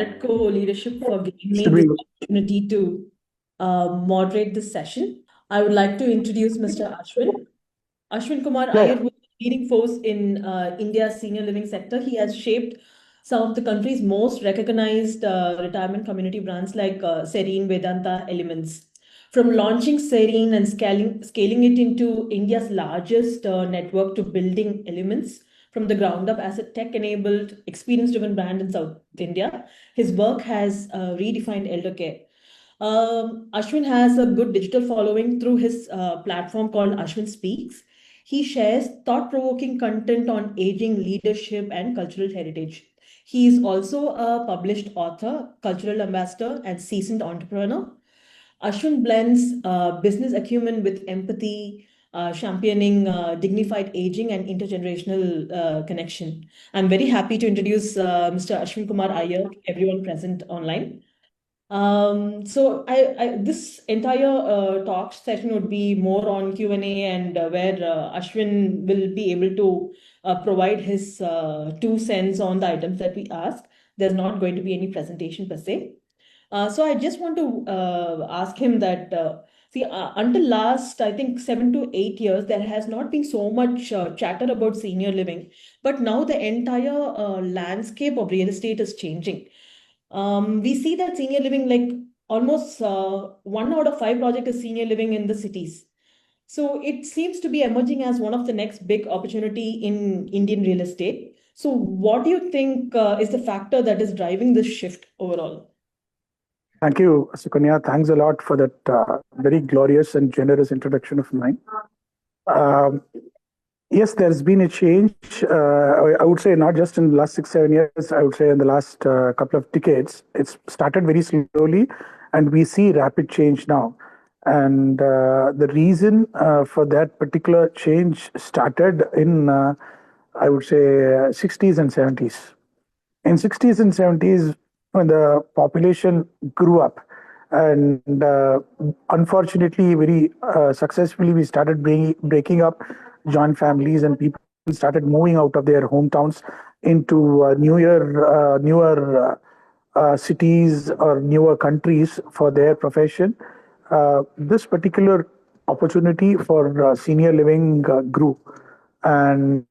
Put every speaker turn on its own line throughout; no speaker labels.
NAREDCO leadership for giving me
Should
this
we?
opportunity to moderate this session. I would like to introduce Mr. Ashwin. Ashwin Kumar
Yeah,
Iyer,
yeah.
who is a leading force in India's senior living sector. He has shaped some of the country's most recognized retirement community brands like Serene, Vedanta, Elements. From launching Serene and scaling it into India's largest network to building Elements from the ground up as a tech-enabled, experience-driven brand in South India, his work has redefined elder care. Ashwin has a good digital following through his platform called Ashwin Speaks. He shares thought provoking content on aging, leadership, and cultural heritage. He is also a published author, cultural ambassador, and seasoned entrepreneur. Ashwin blends business acumen with empathy, championing dignified aging and intergenerational connection. I'm very happy to introduce Mr. Ashwin Kumar Iyer to everyone present online. This entire talk session would be more on Q&A and where Ashwin will be able to provide his 2 cents on the items that we ask. There's not going to be any presentation per se. So I just want to ask him that, until last, I think 7 to 8 years, there has not been so much chatter about senior living, but now the entire landscape of real estate is changing. We see that senior living, like almost 1 out of 5 projects is senior living in the cities. So it seems to be emerging as one of the next big opportunity in Indian real estate. So what do you think is the factor that is driving this shift overall?
Thank you, Sukanya. Thanks a lot for that very glorious and generous introduction of mine. Um, yes, there's been a change. I would say not just in the last 6, 7 years. I would say in the last couple of decades. It's started very slowly, and we see rapid change now. And the reason for that particular change started in, I would say, 60s and 70s. In 60s and 70s, when the population grew up, and unfortunately very successfully we started breaking up joint families, and people started moving out of their hometowns into newer cities or newer countries for their profession. This particular opportunity for senior living grew, and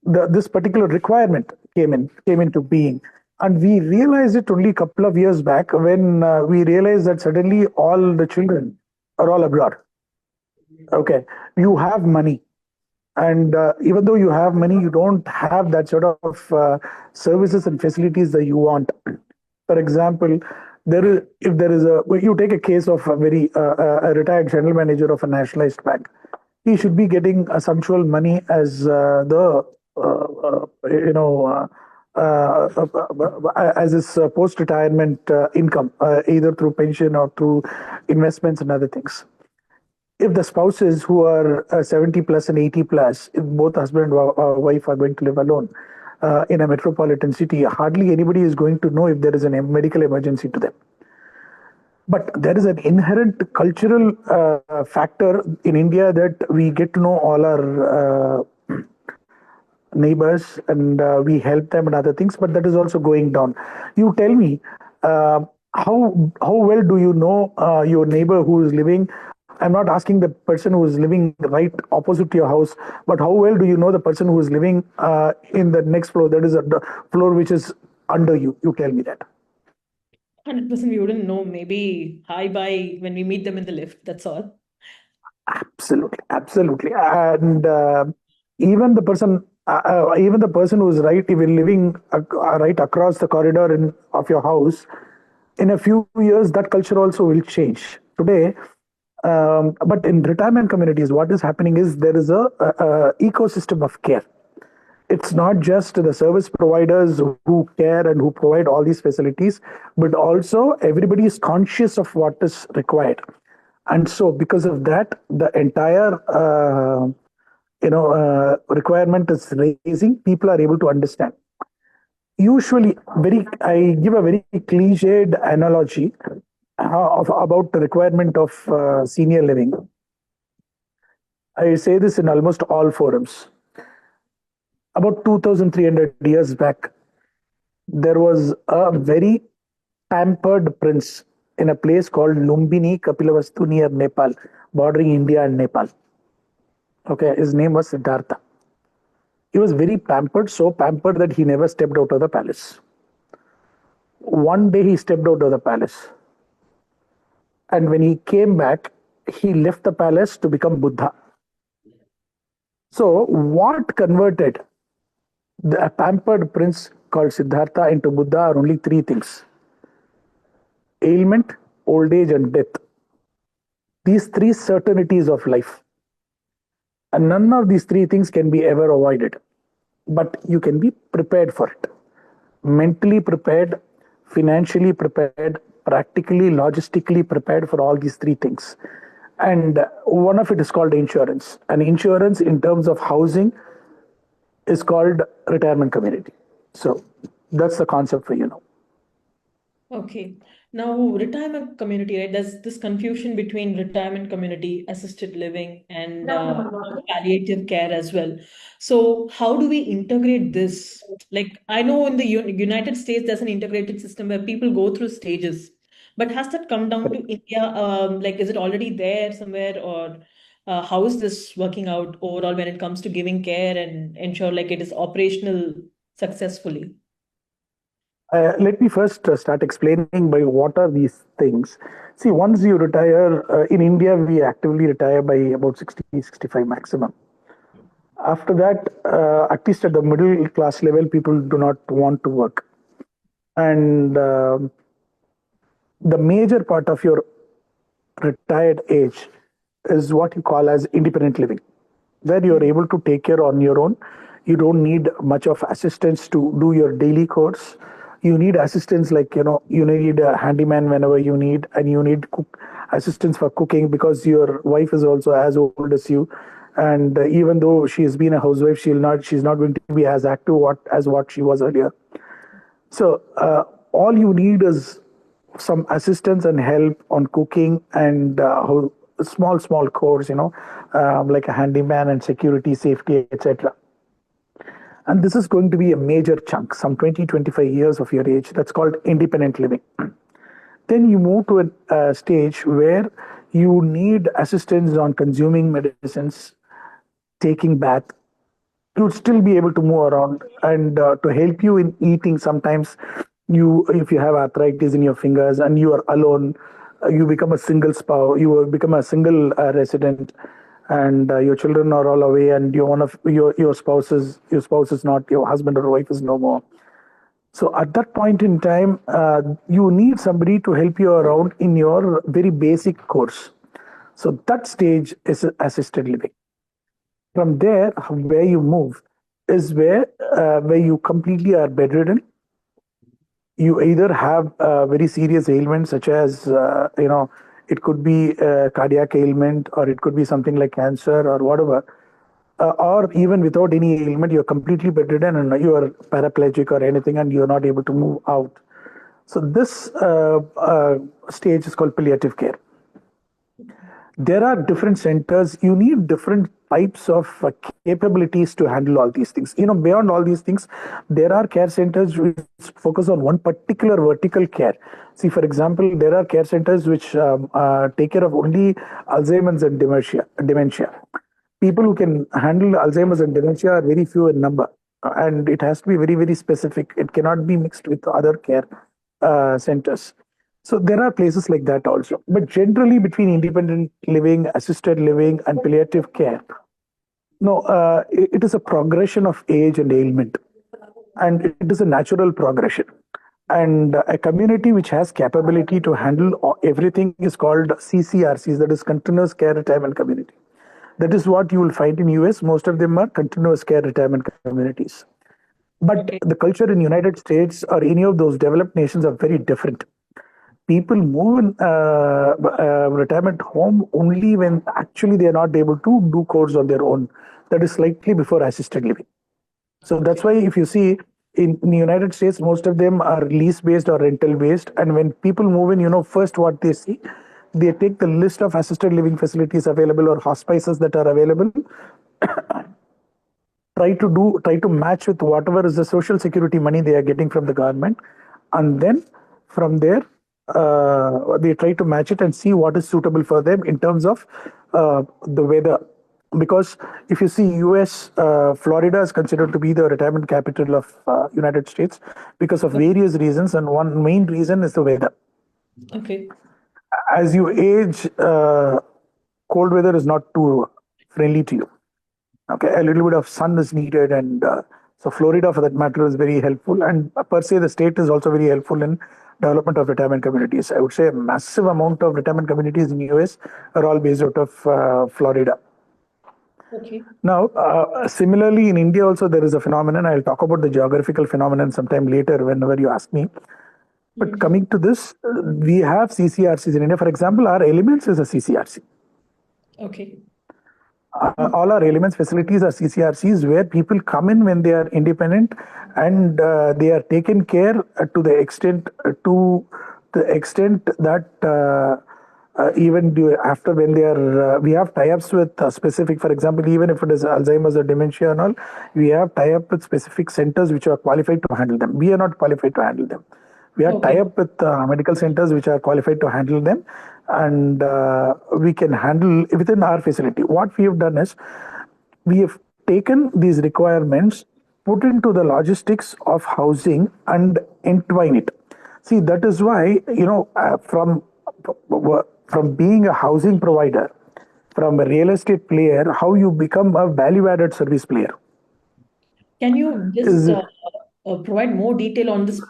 this particular requirement came into being, and we realized it only a couple of years back when we realized that suddenly all the children are all abroad. Okay, you have money, and even though you have money, you don't have that sort of services and facilities that you want. For example, if there is a well, you take a case of a retired general manager of a nationalized bank, he should be getting a sumptuous money as the you know as his post-retirement income, either through pension or through investments and other things. If the spouses who are 70 plus and 80 plus, if both husband or wife are going to live alone in a metropolitan city, hardly anybody is going to know if there is a medical emergency to them. But there is an inherent cultural factor in India that we get to know all our neighbors, and we help them and other things, but that is also going down. You tell me, how well do you know your neighbor who is living? I'm not asking the person who is living right opposite to your house, but how well do you know the person who is living in the next floor, that is a floor which is under you? You tell me that.
100% we wouldn't know. Maybe hi bye when we meet them in the lift. That's all.
Absolutely, absolutely, and even the person who is right, even living right across the corridor of your house, in a few years, that culture also will change. Today, but in retirement communities, what is happening is there is a ecosystem of care. It's not just the service providers who care and who provide all these facilities, but also everybody is conscious of what is required. And so, because of that, the entire requirement is raising. People are able to understand. Usually, I give a very cliched analogy about the requirement of senior living. I say this in almost all forums. About 2,300 years back, there was a very pampered prince in a place called Lumbini, Kapilavastu near Nepal, bordering India and Nepal. Okay, his name was Siddhartha. He was very pampered, so pampered that he never stepped out of the palace. One day he stepped out of the palace, and when he came back, he left the palace to become Buddha. So, what converted the pampered prince called Siddhartha into Buddha are only three things: ailment, old age, and death. These three certainties of life. And none of these three things can be ever avoided, but you can be prepared for it. Mentally prepared, financially prepared, practically, logistically prepared for all these three things. And one of it is called insurance. And insurance, in terms of housing, is called retirement community. So that's the concept for you now.
Okay. Now, retirement community, right? There's this confusion between retirement community, assisted living, and palliative care as well. So, how do we integrate this? Like, I know in the United States, there's an integrated system where people go through stages. But has that come down to India? Like, is it already there somewhere, or how is this working out overall when it comes to giving care and ensure like it is operational successfully?
Let me first start explaining by what are these things. See, once you retire, in India, we actively retire by about 60, 65 maximum. After that, at least at the middle class level, people do not want to work. And the major part of your retired age is what you call as independent living, where you're able to take care on your own. You don't need much of assistance to do your daily chores. You need assistance, like, you need a handyman whenever you need, and you need assistance for cooking because your wife is also as old as you. And even though she has been a housewife, she's not going to be as active as what she was earlier. So all you need is some assistance and help on cooking and small chores, like a handyman and security, safety, etc. And this is going to be a major chunk, some 20, 25 years of your age. That's called independent living. Then you move to a stage where you need assistance on consuming medicines, taking bath. You'd still be able to move around, and to help you in eating. Sometimes if you have arthritis in your fingers and you are alone, you become a single spouse, you become a single resident, and your children are all away, and one of your spouse is not, your husband or wife is no more. So at that point in time, you need somebody to help you around in your very basic course. So that stage is assisted living. From there, where you move is where you completely are bedridden. You either have very serious ailments, such as it could be a cardiac ailment, or it could be something like cancer or whatever, or even without any ailment, you're completely bedridden and you are paraplegic or anything, and you're not able to move out. So this stage is called palliative care. There are different centers. You need different types of capabilities to handle all these things. Beyond all these things, there are care centers which focus on one particular vertical care. See, for example, there are care centers which take care of only Alzheimer's and dementia. People who can handle Alzheimer's and dementia are very few in number, and it has to be very, very specific. It cannot be mixed with other care centers. So there are places like that also. But generally, between independent living, assisted living, and palliative care, no, it is a progression of age and ailment, and it is a natural progression. And a community which has capability to handle everything is called CCRCs, that is Continuous Care Retirement Community. That is what you will find in US. Most of them are continuous care retirement communities. But
Okay.
the culture in United States or any of those developed nations are very different. People move in retirement home only when actually they are not able to do chores on their own. That is slightly before assisted living. So that's
Okay.
why if you see in the United States, most of them are lease based or rental based. And when people move in, first what they see, they take the list of assisted living facilities available or hospices that are available, try to match with whatever is the social security money they are getting from the government, and then from there they try to match it and see what is suitable for them in terms of the weather. Because if you see US, Florida is considered to be the retirement capital of United States because of various reasons, and one main reason is the weather.
Okay.
As you age, cold weather is not too friendly to you. Okay, a little bit of sun is needed, and so Florida, for that matter, is very helpful. And per se, the state is also very helpful in development of retirement communities. I would say a massive amount of retirement communities in US are all based out of Florida.
Okay.
Now, similarly in India also there is a phenomenon. I'll talk about the geographical phenomenon sometime later whenever you ask me. But coming to this, we have CCRCs in India. For example, our elements is a CCRC.
Okay.
All our elements facilities are CCRCs where people come in when they are independent, and they are taken care to the extent that even after when they are we have tie-ups with specific, for example, even if it is Alzheimer's or dementia and all, we have tie-up with specific centers which are qualified to handle them. We are not qualified to handle them. We are
Okay.
tie up with medical centers which are qualified to handle them, and we can handle within our facility. What we have done is we have taken these requirements, put into the logistics of housing, and entwine it. See, that is why, from being a housing provider, from a real estate player, how you become a value-added service player.
Can you just
Is
provide more detail on this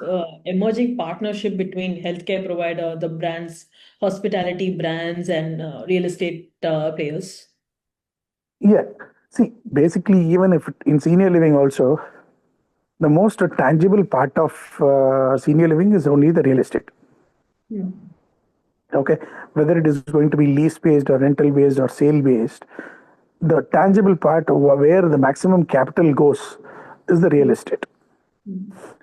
emerging partnership between healthcare provider, the brands, hospitality brands, and real estate players?
Yeah. See, basically, even if in senior living also, the most tangible part of senior living is only the real estate.
Hmm.
Okay, whether it is going to be lease based or rental based or sale based, the tangible part where the maximum capital goes is the real estate.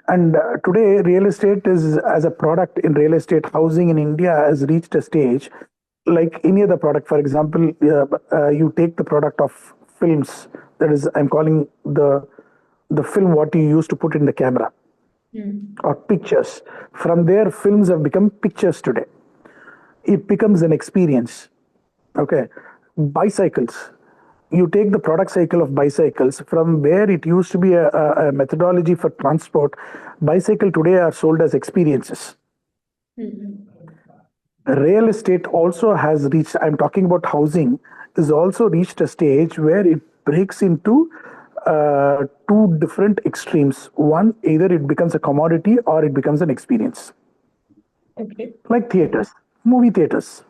And today, real estate is as a product in real estate housing in India has reached a stage like any other product. For example, you take the product of films. That is, I'm calling the film what you used to put in the camera or pictures. From there, films have become pictures today. It becomes an experience. Okay, bicycles. You take the product cycle of bicycles from where it used to be a methodology for transport. Bicycle today are sold as experiences. Real estate also has reached, I'm talking about housing, is also reached a stage where it breaks into two different extremes. One, either it becomes a commodity or it becomes an experience.
Okay.
Like theaters, movie theaters.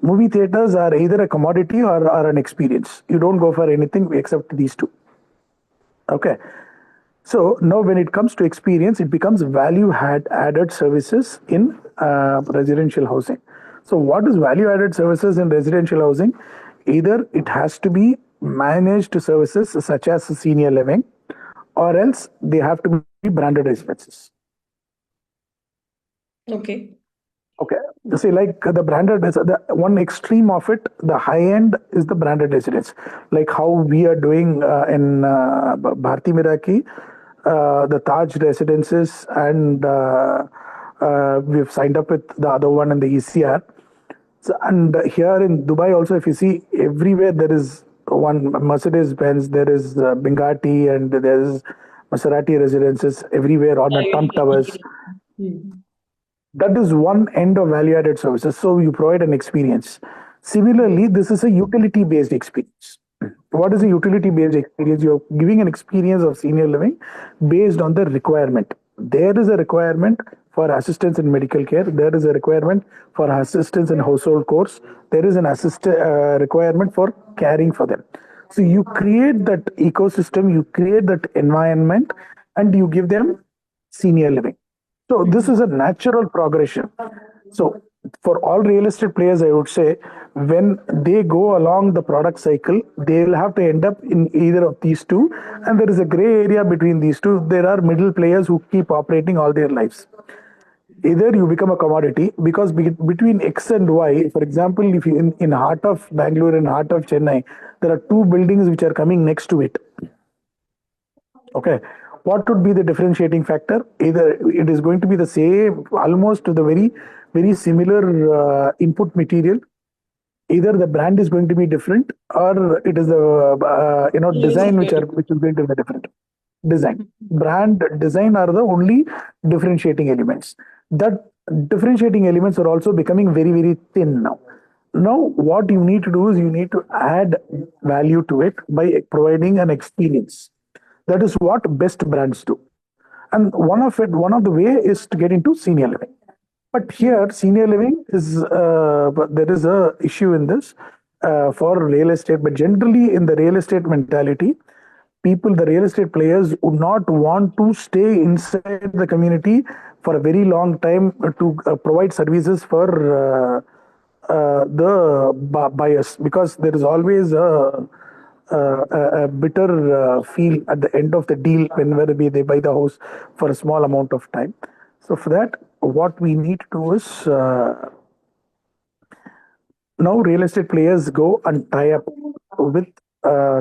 Movie theaters are either a commodity or an experience. You don't go for anything except these two. Okay. So now when it comes to experience, it becomes value added services in residential housing. So what is value added services in residential housing? Either it has to be managed services such as senior living, or else they have to be branded residences.
Okay.
Okay. See, like the branded, the one extreme of it, the high end is the branded residence. Like how we are doing in Bharti Miraki, the Taj residences, and we've signed up with the other one in the ECR. So, and here in Dubai also, if you see, everywhere there is one Mercedes Benz, there is Bugatti, and there is Maserati residences everywhere on the Trump Towers. That is one end of value added services. So you provide an experience. Similarly, this is a utility based experience. What is a utility based experience? You're giving an experience of senior living based on the requirement. There is a requirement for assistance in medical care. There is a requirement for assistance in household chores. There is an requirement for caring for them. So you create that ecosystem, you create that environment, and you give them senior living. So this is a natural progression. So for all real estate players, I would say when they go along the product cycle, they will have to end up in either of these two. And there is a gray area between these two. There are middle players who keep operating all their lives. Either you become a commodity because between X and Y, for example, if you in heart of Bangalore and heart of Chennai, there are two buildings which are coming next to it. Okay. What would be the differentiating factor? Either it is going to be the same, almost to the very similar input material. Either the brand is going to be different, or it is the
Living
design
security.
which is going to be different. Design, brand, design are the only differentiating elements. That differentiating elements are also becoming very thin now. Now, what you need to do is you need to add value to it by providing an experience. That is what best brands do. And one of the way is to get into senior living. But here, senior living is there is a issue in this for real estate. But generally, in the real estate mentality, people, the real estate players, would not want to stay inside the community for a very long time to provide services for the buyers, because there is always a bitter feel at the end of the deal whenever they buy the house for a small amount of time. So for that, what we need to do is now real estate players go and tie up with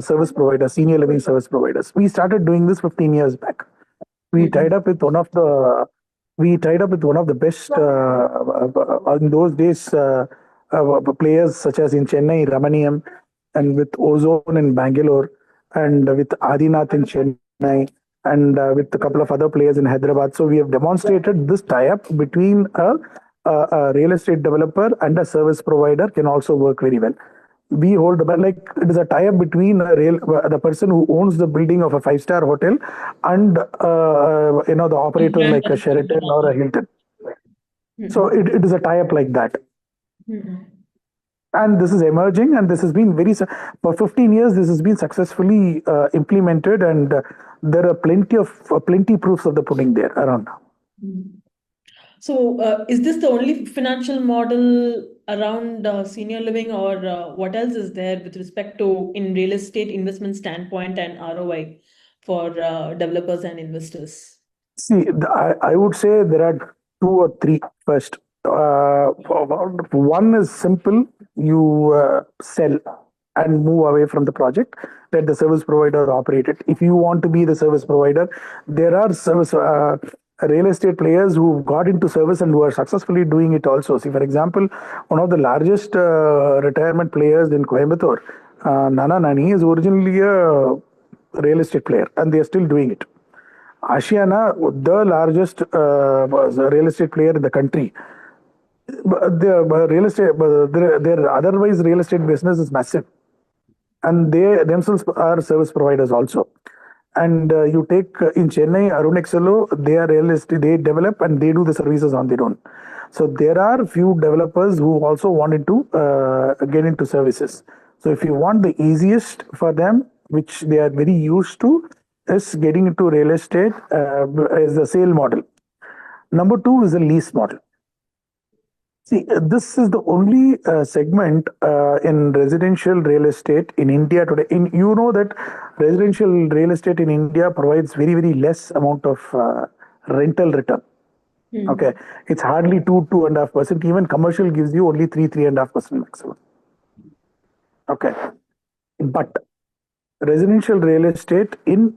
service providers, senior living service providers. We started doing this 15 years back. We tied up with one of the best in those days players, such as in Chennai, Ramaniyam, and with Ozone in Bangalore, and with Adinath in Chennai, and with a couple of other players in Hyderabad. So we have demonstrated this tie-up between a real estate developer and a service provider can also work very well. We hold about, like, it is a tie-up between the person who owns the building of a five-star hotel and the operator
Brand
like a Sheraton or a Hilton. So
Mm-hmm.
it is a tie-up like that.
Mm-hmm.
And this is emerging, and this has been for 15 years this has been successfully implemented, and there are plenty proofs of the pudding there around now.
So, is this the only financial model around senior living, or what else is there with respect to in real estate investment standpoint and ROI for developers and investors?
See, I would say there are two or three. First, one is simple. You sell and move away from the project. Let the service provider operate it. If you want to be the service provider, there are service real estate players who got into service and who are successfully doing it also. See, for example, one of the largest retirement players in Coimbatore, Nana Nani, is originally a real estate player, and they are still doing it. Ashiana, the largest real estate player in the country, their real estate, their otherwise real estate business is massive, and they themselves are service providers also. And you take in Chennai, Arun Excello, they are real estate, they develop and they do the services on their own. So there are few developers who also wanted to get into services. So if you want the easiest for them, which they are very used to, is getting into real estate as a sale model. Number two is a lease model. See, this is the only segment in residential real estate in India today. That residential real estate in India provides very less amount of rental return. Okay, it's hardly 2.5%. Even commercial gives you only 3.5% maximum. Okay, but residential real estate in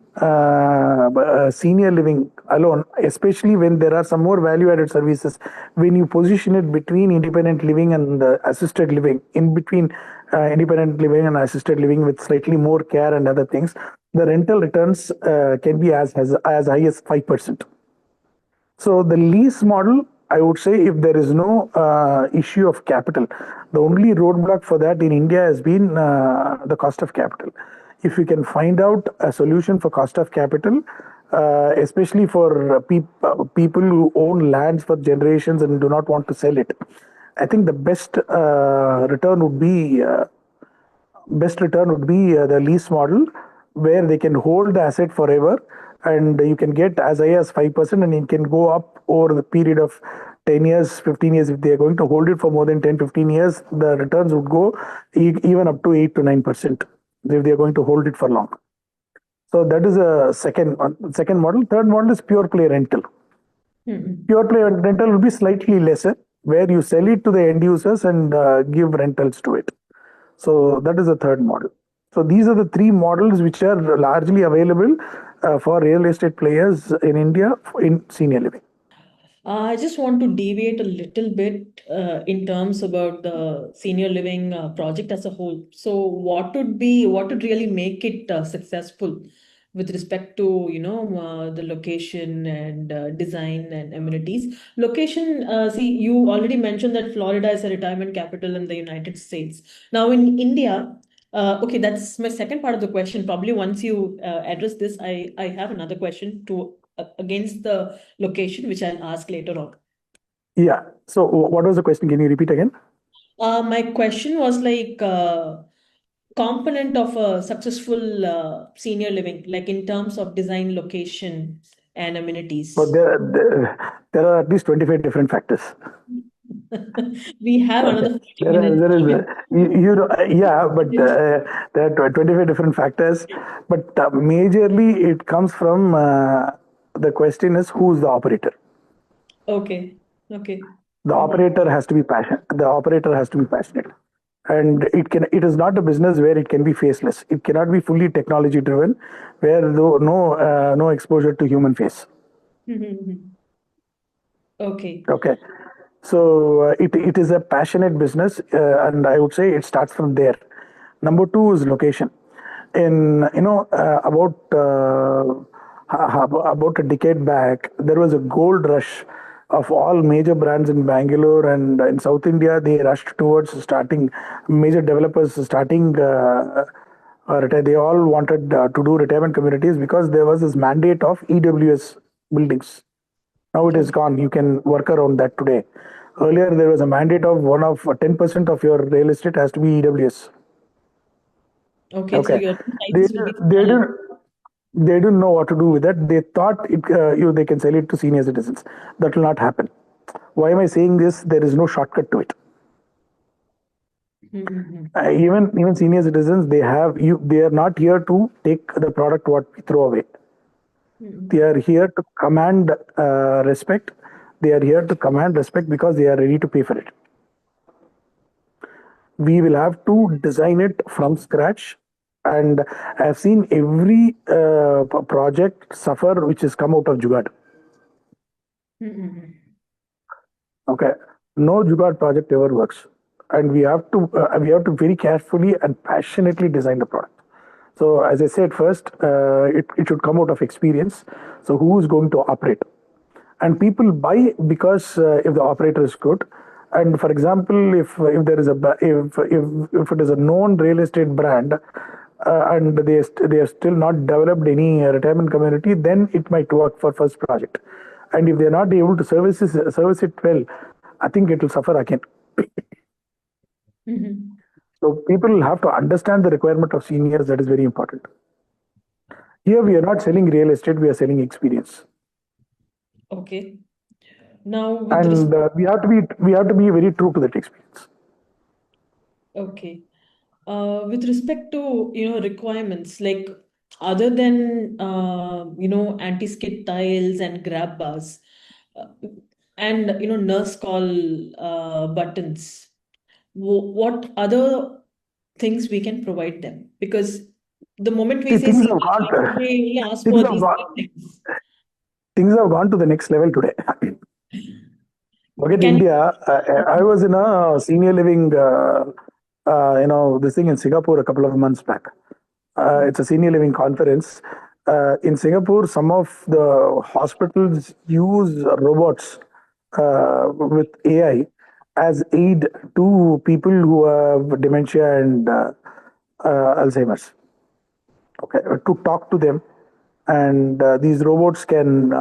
senior living alone, especially when there are some more value added services, when you position it between independent living and assisted living, in between independent living and assisted living with slightly more care and other things, the rental returns can be as high as 5%. So the lease model, I would say, if there is no issue of capital, the only roadblock for that in India has been the cost of capital. If you can find out a solution for cost of capital, especially for people who own lands for generations and do not want to sell it, I think the return would be the lease model, where they can hold the asset forever, and you can get as high as 5%, and it can go up over the period of 10 years, 15 years. If they are going to hold it for more than 10, 15 years, the returns would go even up to 8 to 9% if they are going to hold it for long. So that is a second model. Third model is pure play rental. Pure play rental will be slightly lesser, where you sell it to the end users and give rentals to it. So that is the third model. So these are the three models which are largely available for real estate players in India in senior living.
I just want to deviate a little bit in terms about the senior living project as a whole. So, what would really make it successful with respect to the location and design and amenities? Location. See, you already mentioned that Florida is a retirement capital in the United States. Now, in India. Okay, that's my second part of the question. Probably once you address this, I have another question to against the location, which I'll ask later on.
Yeah. So, what was the question? Can you repeat again?
My question was like component of a successful senior living, like in terms of design, location, and
But
amenities.
there are at least 25 different factors.
We have
Okay.
another 40 minutes.
There is yeah, but there are 25 different factors. But majorly, it comes from the question is who is the operator.
Okay. Okay.
The
Mhm.
operator has to be passionate. The operator has to be passionate, and it is not a business where it can be faceless. It cannot be fully technology driven, where no exposure to human face.
Mhm. Okay.
Okay. So it is a passionate business, and I would say it starts from there. Number two is location. In about a decade back, there was a gold rush of all major brands in Bangalore and in South India. They rushed towards starting major developers starting. They all wanted to do retirement communities because there was this mandate of EWS buildings. Now it is
Okay.
gone. You can work around that today. Earlier, there was a mandate of 10% of your real estate has to be EWS.
Okay. So
Okay,
your
they
sizes will be
they
smaller.
didn't they didn't know what to do with that. They thought they can sell it to senior citizens. That will not happen. Why am I saying this? There is no shortcut to it.
Mhm.
Even senior citizens, they are not here to take the product what we throw away. They
Mhm.
are here to command respect. They are here to command respect because they are ready to pay for it. We will have to design it from scratch, and I've seen every project suffer which has come out of jugaad.
Mhm.
Okay, no jugaad project ever works, and we have to very carefully and passionately design the product. So as I said first, it should come out of experience. So who is going to operate? And people buy because if the operator is good. And for example, if there is a if it is a known real estate brand, and they have still not developed any retirement community, then it might work for first project. And if they are not able to service it well, I think it will suffer again.
Mhm.
So people have to understand the requirement of seniors. That is very important. Here we are not selling real estate; we are selling experience.
Okay. Now, with
And we have to be very true to that experience.
okay. With respect to, requirements, like other than, anti-skid tiles and grab bars, uh, and, nurse call buttons, what other things we can provide them? Because the moment we
See,
say
things
senior
have gone.
living, they only ask
Things
for
have
these three
gone.
things.
Things have gone to the next level today. Forget
Can
India. I
you?
was in a senior living, this thing in Singapore a couple of months back. It's a senior living conference. In Singapore, some of the hospitals use robots with AI as aid to people who have dementia and Alzheimer's. Okay, to talk to them, and these robots can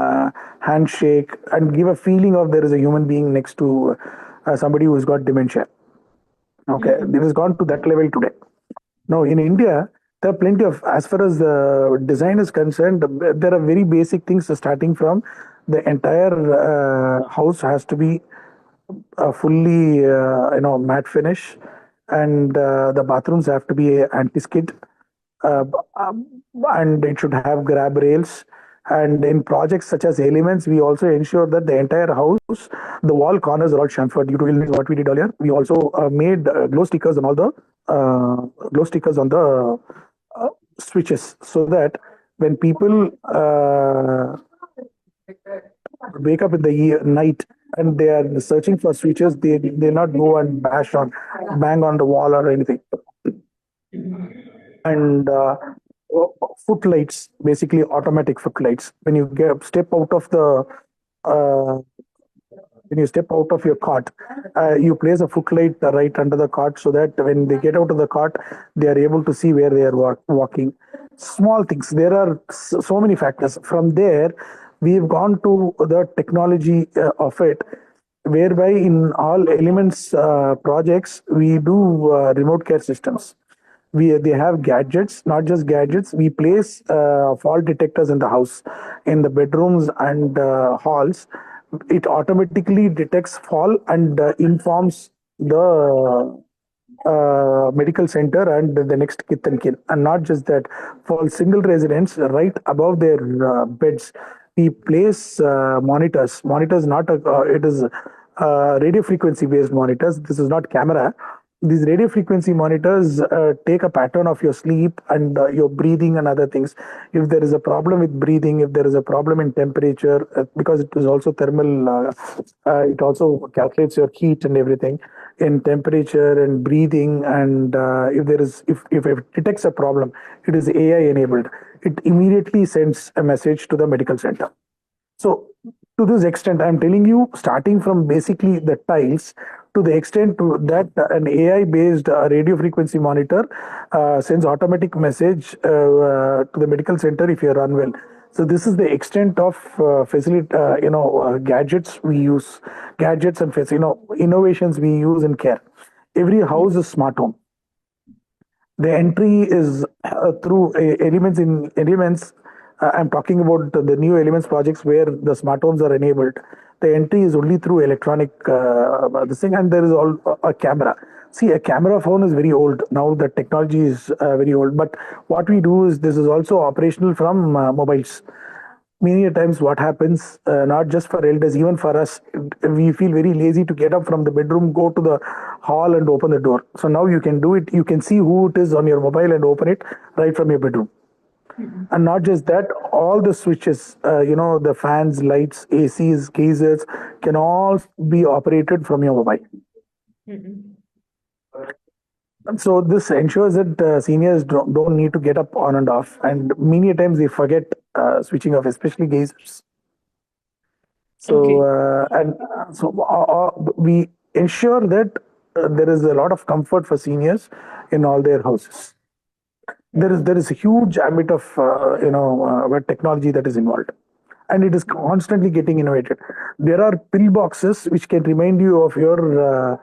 handshake and give a feeling of there is a human being next to somebody who's got dementia. Okay,
Mhm.
it has gone to that level today. Now in India, there are plenty of, as far as the design is concerned, there are very basic things starting from the entire house has to be fully matte finish, and the bathrooms have to be anti-skid, uh, um, and it should have grab rails. And in projects such as elements, we also ensure that the entire house, the wall corners are all chamfered. Due to illness, what we did earlier, we also made glow stickers on all the uh, glow stickers on the uh, switches, so that When people wake up in the night and they are searching for switches, they'll not go and bang on the wall or anything. And footlights, basically automatic footlights. Step out of the uh, when you step out of your cart, you place a footlight right under the cart so that when they get out of the cart, they are able to see where they are walking. Small things. There are so many factors. From there, we've gone to the technology of it, whereby in all elements projects, we do remote care systems. They have gadgets, not just gadgets. We place fault detectors in the house, in the bedrooms and halls. It automatically detects fall and informs the medical center and the next kith and kin. And not just that, for single residents, right above their beds, we place monitors. Not it is radio frequency based monitors. This is not camera. These radio frequency monitors take a pattern of your sleep and your breathing and other things. If there is a problem with breathing, if there is a problem in temperature, because it is also thermal, it also calculates your heat and everything in temperature and breathing. And if it detects a problem, it is AI enabled. It immediately sends a message to the medical center. So to this extent, I'm telling you, starting from basically the tiles to the extent to that an AI-based radio frequency monitor sends automatic message to the medical center if you're unwell. So this is the extent of gadgets we use, gadgets and innovations we use in care. Every house is smart home. The entry is through elements. I'm talking about the new elements projects where the smart homes are enabled. The entry is only through electronic this thing, and there is all a camera. See, a camera phone is very old now. The technology is very old. But what we do is this is also operational from mobiles. Many a times what happens, not just for elders, even for us, we feel very lazy to get up from the bedroom, go to the hall and open the door. So now you can do it. You can see who it is on your mobile and open it right from your bedroom. And not just that, all the switches, the fans, lights, ACs, geysers can all be operated from your mobile. So this ensures that seniors don't need to get up on and off, and many times they forget switching off, especially geysers. So
Okay.
we ensure that there is a lot of comfort for seniors in all their houses. There is a huge ambit of technology that is involved, and it is constantly getting innovated. There are pill boxes which can remind you of your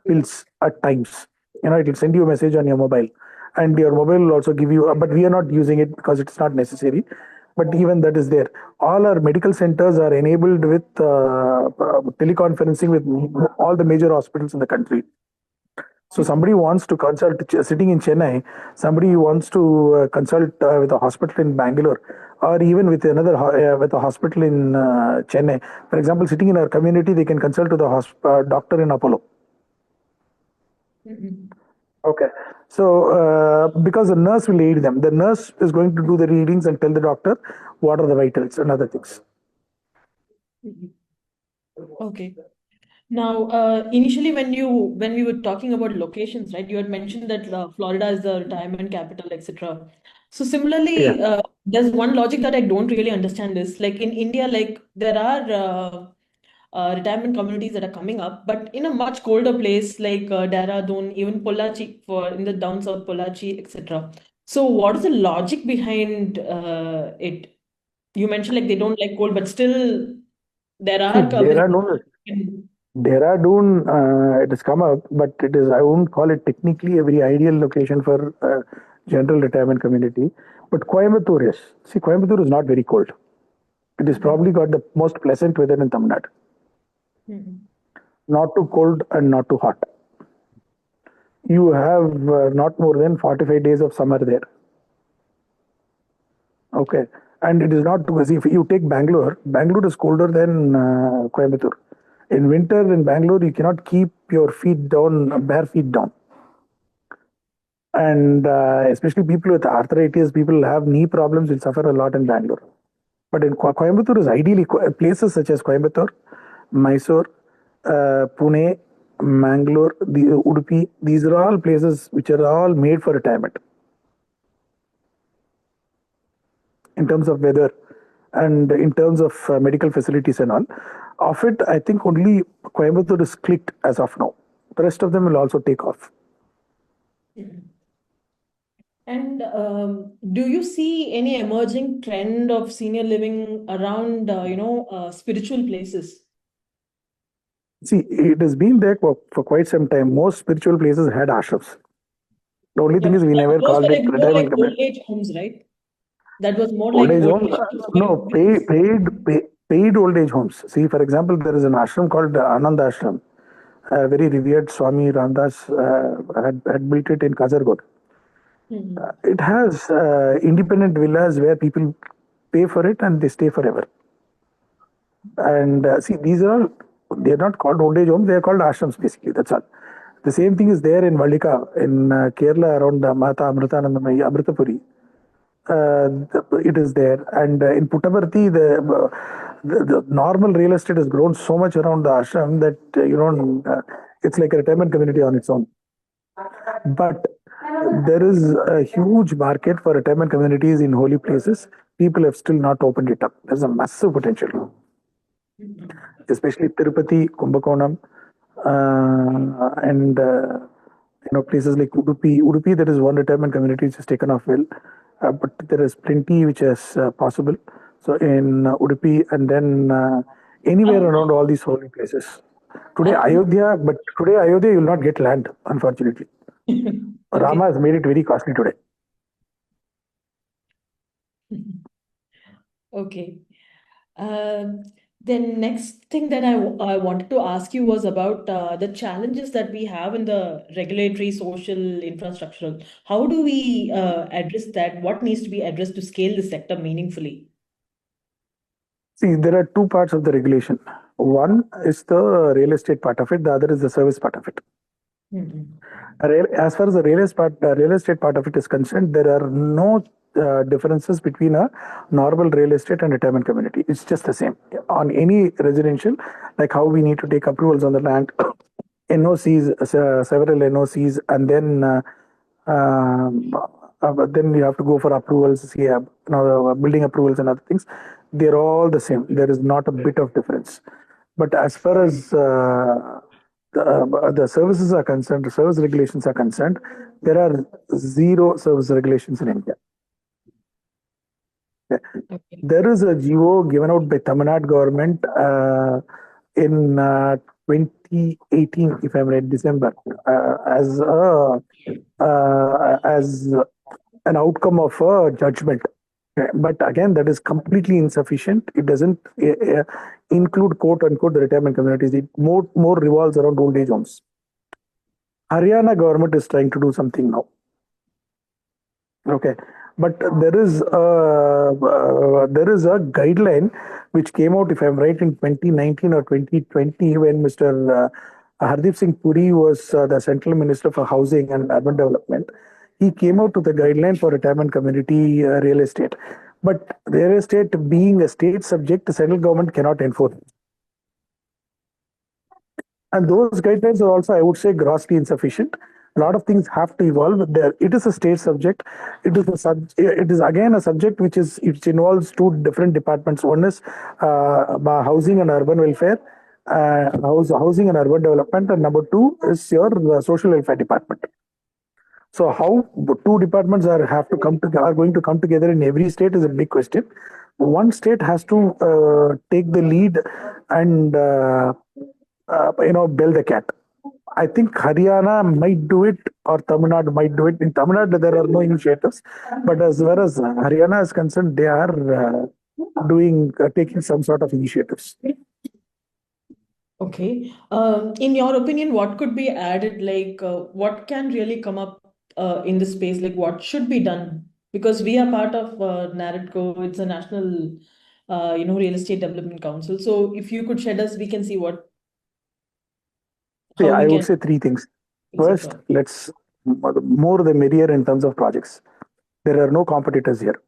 pills at times. It will send you a message on your mobile, and your mobile will also give you. But we are not using it because it's not necessary. But even that is there. All our medical centers are enabled with teleconferencing with all the major hospitals in the country. So somebody wants to consult sitting in Chennai, somebody wants to consult with a hospital in Bangalore, or even with with a hospital in Chennai. For example, sitting in our community, they can consult to the doctor in Apollo. Okay. So because the nurse will aid them, the nurse is going to do the readings and tell the doctor what are the vitals and other things.
Okay. Now, initially, when we were talking about locations, right, you had mentioned that Florida is the retirement capital, etc. So
Yeah.
similarly, there's one logic that I don't really understand is like in India, like there are retirement communities that are coming up, but in a much colder place like Dehradun, even Pollachi for in the down south, Pollachi, etc. So what is the logic behind it? You mentioned like they don't like cold, but still there
See,
are
Dehradun, it has come up, but it is, I won't call it technically a very ideal location for general retirement community. But Coimbatore is. See, Coimbatore is not very cold. It is probably got the most pleasant weather in Tamil Nadu. Not too cold and not too hot. You have not more than 45 days of summer there. Okay. And it is not too, if you take Bangalore is colder than Coimbatore. In winter in Bangalore, you cannot keep your feet down, bare feet down. And especially people with arthritis, people have knee problems will suffer a lot in Bangalore. But in Coimbatore is ideally places such as Coimbatore, Mysore, Pune, Mangalore, Udupi. These are all places which are all made for retirement in terms of weather and in terms of medical facilities and all. Of it, I think only Coimbatore is clicked as of now. The rest of them will also take off.
And do you see any emerging trend of senior living around, spiritual places?
See, it has been there for quite some time. Most spiritual places had ashrams. The only
Yeah,
thing is we never
those were
called it
like more like
retirement
old
community.
age homes, right? That was more
Old
like
age
old
home,
age homes where
no, paid old age homes. See, for example, there is an ashram called Anand Ashram. Very revered Swami Ramdas had built it in Kasargod.
Mhm.
It has independent villas where people pay for it and they stay forever. And see, these are they're not called old age homes; they are called ashrams basically. That's all. The same thing is there in Vallika in Kerala around Mata Amritanandamayi Amritapuri. It is there, and in Puttaparthi, the normal real estate has grown so much around the ashram that it's like a retirement community on its own. But there is a huge market for retirement communities in holy places. People have still not opened it up. There's a massive potential, especially Tirupati, Kumbakonam, and places like Udupi. Udupi, there is one retirement community which has taken off well, but there is plenty which is possible. So in Udupi and then anywhere
Up-
around all these holy places.
up-
Today Ayodhya, you will not get land, unfortunately. Rama
Okay.
has made it very costly today.
Okay. Um, then next thing that I wanted to ask you was about the challenges that we have in the regulatory, social, infrastructural. How do we address that? What needs to be addressed to scale the sector meaningfully?
See, there are two parts of the regulation. One is the real estate part of it, the other is the service part of it.
Mhm.
As far as the real estate part of it is concerned, there are no differences between a normal real estate and retirement community. It's just the same on any residential, like how we need to take approvals on the land, NOCs, several NOCs, and then but then you have to go for approvals, see, building approvals and other things. They're all the same. There is not a bit of difference. But as far as the services are concerned, the service regulations are concerned, there are zero service regulations in India.
Okay.
There is a GO given out by Tamil Nadu government in 2018, if I'm right, December, as an outcome of a judgment. But again, that is completely insufficient. It doesn't include quote unquote the retirement communities. It more revolves around old age homes. Haryana government is trying to do something now. Okay, but there is a guideline which came out, if I'm right, in 2019 or 2020 when Mr. Hardeep Singh Puri was the Central Minister for Housing and Urban Development. He came out with a guideline for retirement community real estate. But real estate being a state subject, the central government cannot enforce it. And those guidelines are also, I would say, grossly insufficient. A lot of things have to evolve. There, it is a state subject. It is again a subject which involves two different departments. One is housing and urban welfare, housing and urban development, and number two is your social welfare department. So how the two departments are going to come together in every state is a big question. One state has to take the lead and build the cat. I think Haryana might do it or Tamil Nadu might do it. In Tamil Nadu, there are no initiatives, but as far as Haryana is concerned, they are taking some sort of initiatives.
Okay. In your opinion, what could be added? Like, what can really come up in this space? Like, what should be done? Because we are part of NAREDCO, it's a national, real estate development council. So, if you could shed us, we can see
See,
how we
I would
can
say three things.
fix it
First,
on.
let's more the merrier in terms of projects. There are no competitors here.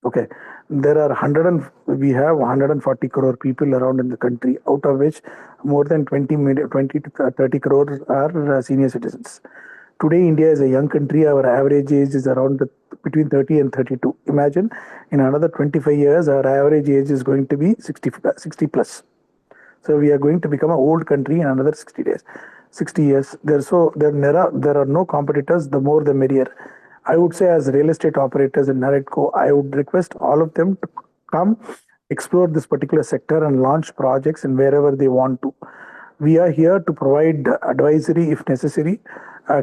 Okay, there are we have 140 crore people around in the country, out of which more than 20 to 30 crore are senior citizens. Today, India is a young country. Our average age is around between 30 and 32. Imagine in another 25 years, our average age is going to be 60 plus. So we are going to become an old country in another 60 days, 60 years. There are no competitors. The more, the merrier. I would say, as real estate operators in NAREDCO, I would request all of them to come explore this particular sector and launch projects in wherever they want to. We are here to provide advisory if necessary,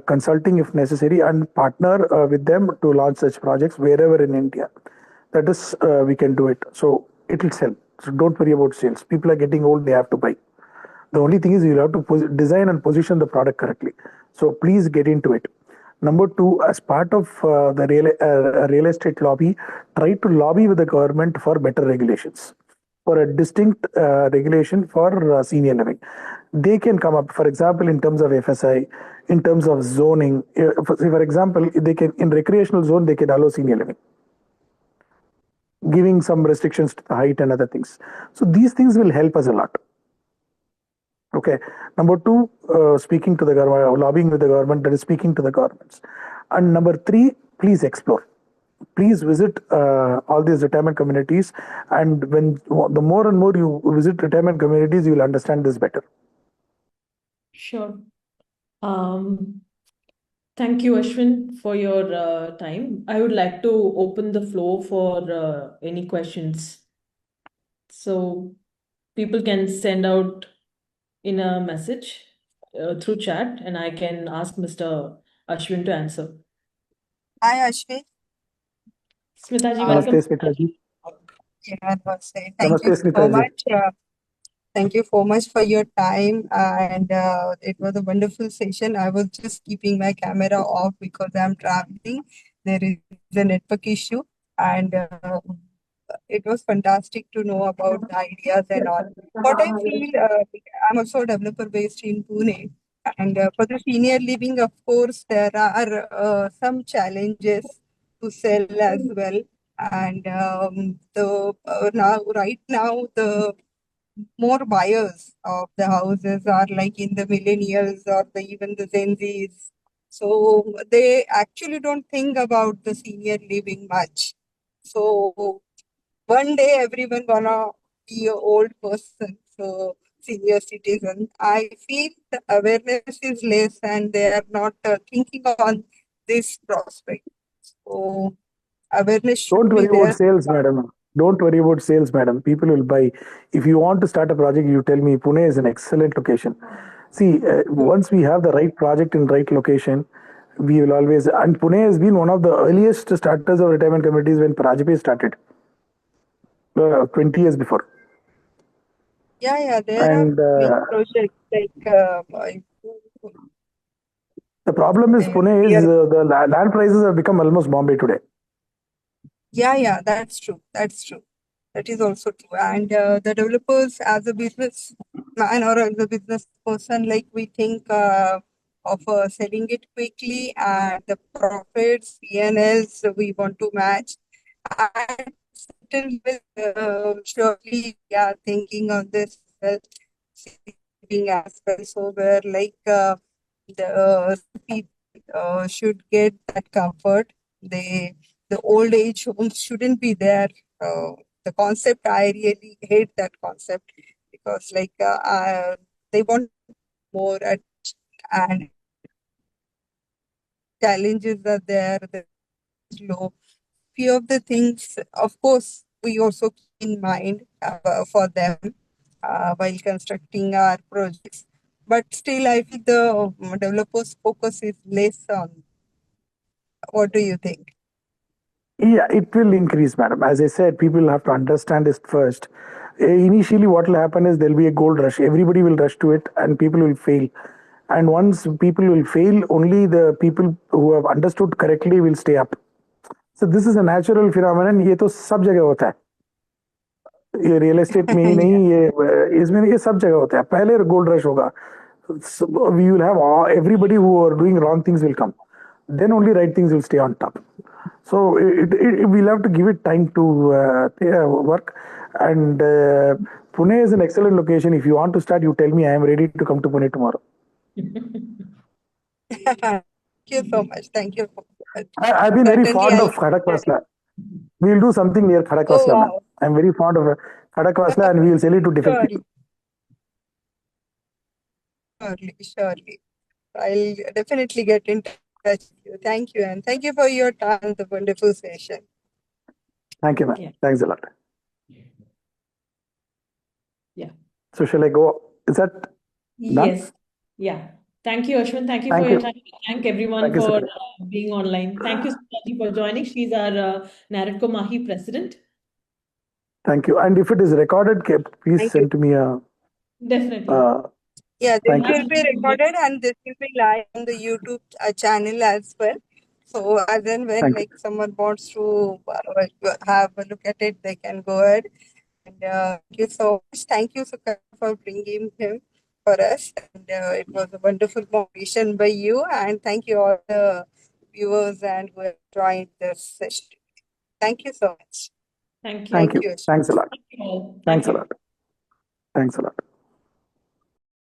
consulting if necessary, and partner with them to launch such projects wherever in India. That is, we can do it. So it will sell. So don't worry about sales. People are getting old, they have to buy. The only thing is you'll have to design and position the product correctly. So please get into it. Number two, as part of the real estate lobby, try to lobby with the government for better regulations, for a distinct regulation for senior living. They can come up, for example, in terms of FSI, in terms of zoning. For example, they can in recreational zone they can allow senior living, giving some restrictions to the height and other things. So these things will help us a lot. Okay. Number two, speaking to the government, lobbying with the government, that is speaking to the governments. And number three, please explore. Please visit all these retirement communities. And when the more and more you visit retirement communities, you will understand this better.
Sure. Thank you, Ashwin, for your time. I would like to open the floor for any questions. So people can send out in a message through chat, and I can ask Mr. Ashwin to answer.
Hi, Ashwin.
Smita ji, welcome.
Namaste, Smita ji.
Yeah, namaste.
Namaste,
Thank you
Smita
so
ji.
much. Thank you so much for your time, and it was a wonderful session. I was just keeping my camera off because I'm traveling. There is a network issue, and it was fantastic to know about the ideas and all. What I feel, I'm also a developer based in Pune, and for the senior living, of course, there are some challenges to sell as well. And the now right now the more buyers of the houses are like in the millennials or even the Gen Zs. So they actually don't think about the senior living much. So one day everyone gonna be an old person, so senior citizen. I feel the awareness is less and they are not thinking on this prospect. So awareness should
Don't
be
worry
there.
about sales, madam. Don't worry about sales, madam. People will buy. If you want to start a project, you tell me. Pune is an excellent location. See, once we have the right project in right location, we will always. And Pune has been one of the earliest starters of retirement communities when Prajape started, 20 years before.
Yeah, there are
And
many projects like
the problem is Pune is
real.
the land prices have become almost Bombay today.
Yeah, that's true. That's true. That is also true. And the developers, as a business man or as a business person, like we think of selling it quickly and the profits, PNLs, we want to match. And certain surely we are thinking on this well, saving as well. So we're like the people should get that comfort. The old age homes shouldn't be there. The concept, I really hate that concept because they want more and challenges are there. The low. Few of the things, of course, we also keep in mind for them while constructing our projects. But still, I feel the developers' focus is less on. What do you think?
Yeah, it will increase, madam. As I said, people have to understand this first. Initially, what will happen is there'll be a gold rush. Everybody will rush to it, and people will fail. And once people will fail, only the people who have understood correctly will stay up. So this is a natural phenomenon. ये तो सब जगह होता है. ये real estate में ही नहीं,
Yeah.
ये इसमें ये सब जगह होता है. पहले गोल्ड रश होगा, So we will have everybody who are doing wrong things will come. Then only right things will stay on top. So we'll have to give it time to work. And Pune is an excellent location. If you want to start, you tell me. I am ready to come to Pune tomorrow.
Thank you so much. Thank you so much.
I've been very
Certainly,
fond
I'll.
of Khadakwasla. We'll do something near
Oh,
Khadakwasla, ma'am.
wow.
I'm very fond of Khadakwasla, and we will sell it to different people.
Surely. I'll definitely get in touch with you. Thank you. And thank you for your time, the wonderful session.
Thank you, ma'am.
Yeah.
Thanks a lot.
Yeah.
So shall I go? Is that done?
Yes. Yeah. Thank you, Ashwin. Thank you
Thank
for your
you.
time. Thank everyone
Thank you,
for
sir.
being online. Thank you, Sitaji, for joining. She's our NAREDCO Mahi president.
Thank you. And if it is recorded, please
Thank
send to me a.
Definitely.
Yeah, this
Thank you.
will be recorded and this will be live on the YouTube channel as well. So as and when
Thank you.
someone wants to have a look at it, they can go ahead. And thank you so much. Thank you, Sukha, for bringing him for us. And it was a wonderful motivation by you. And thank you all the viewers and who have joined this session. Thank you so much.
Thank you.
Thank
Thank
you.
you.
Thanks a lot.
Thank you all.
Thanks
Thank
a
you.
lot. Thanks a lot.